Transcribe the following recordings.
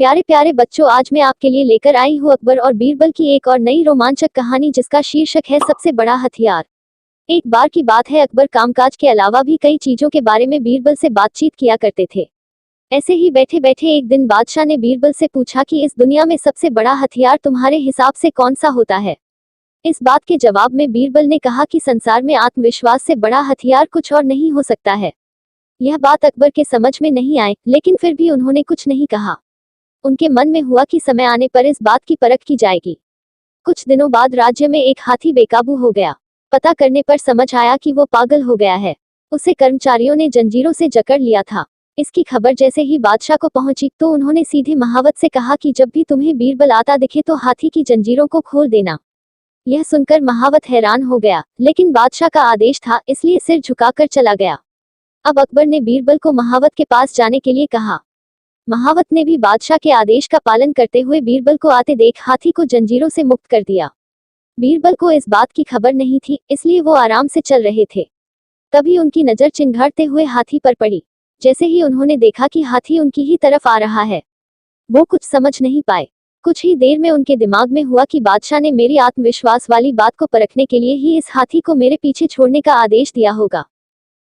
प्यारे प्यारे बच्चों, आज मैं आपके लिए लेकर आई हूँ अकबर और बीरबल की एक और नई रोमांचक कहानी जिसका शीर्षक है सबसे बड़ा हथियार। एक बार की बात है, अकबर कामकाज के अलावा भी कई चीजों के बारे में बीरबल से बातचीत किया करते थे। ऐसे ही बैठे बैठे एक दिन बादशाह ने बीरबल से पूछा कि इस दुनिया में सबसे बड़ा हथियार तुम्हारे हिसाब से कौन सा होता है। इस बात के जवाब में बीरबल ने कहा कि संसार में आत्मविश्वास से बड़ा हथियार कुछ और नहीं हो सकता है। यह बात अकबर के समझ में नहीं आई, लेकिन फिर भी उन्होंने कुछ नहीं कहा। उनके मन में हुआ कि समय आने पर इस बात की परख की जाएगी। कुछ दिनों बाद राज्य में एक हाथी बेकाबू हो गया। पता करने पर समझ आया कि वो पागल हो गया है। उसे कर्मचारियों ने जंजीरों से जकड़ लिया था। इसकी खबर जैसे ही बादशाह को पहुंची तो उन्होंने सीधे महावत से कहा कि जब भी तुम्हें बीरबल आता दिखे तो हाथी की जंजीरों को खोल देना। यह सुनकर महावत हैरान हो गया, लेकिन बादशाह का आदेश था इसलिए सिर झुकाकर चला गया। अब अकबर ने बीरबल को महावत के पास जाने के लिए कहा। महावत ने भी बादशाह के आदेश का पालन करते हुए बीरबल को आते देख हाथी को जंजीरों से मुक्त कर दिया। बीरबल को इस बात की खबर नहीं थी, इसलिए वो आराम से चल रहे थे। तभी उनकी नजर चिंघाड़ते हुए हाथी पर पड़ी। जैसे ही उन्होंने देखा कि हाथी उनकी ही तरफ आ रहा है, वो कुछ समझ नहीं पाए। कुछ ही देर में उनके दिमाग में हुआ कि बादशाह ने मेरी आत्मविश्वास वाली बात को परखने के लिए ही इस हाथी को मेरे पीछे छोड़ने का आदेश दिया होगा।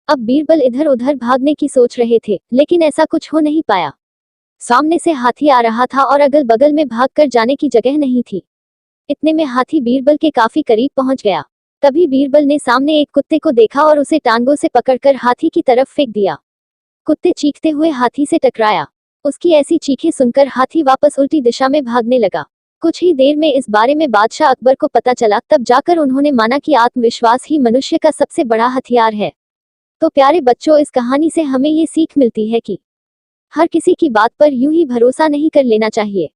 अब बीरबल इधर उधर भागने की सोच रहे थे, लेकिन ऐसा कुछ हो नहीं पाया। सामने से हाथी आ रहा था और अगल बगल में भागकर जाने की जगह नहीं थी। इतने में हाथी बीरबल के काफी करीब पहुंच गया। तभी बीरबल ने सामने एक कुत्ते को देखा और उसे टांगों से पकड़कर हाथी की तरफ फेंक दिया। कुत्ते चीखते हुए हाथी से टकराया। उसकी ऐसी चीखें सुनकर हाथी वापस उल्टी दिशा में भागने लगा। कुछ ही देर में इस बारे में बादशाह अकबर को पता चला, तब जाकर उन्होंने माना कि आत्मविश्वास ही मनुष्य का सबसे बड़ा हथियार है। तो प्यारे बच्चों, इस कहानी से हमें ये सीख मिलती है कि हर किसी की बात पर यूं ही भरोसा नहीं कर लेना चाहिए।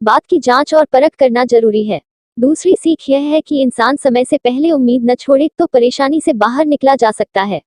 बात की जांच और परख करना जरूरी है। दूसरी सीख यह है कि इंसान समय से पहले उम्मीद न छोड़े तो परेशानी से बाहर निकला जा सकता है।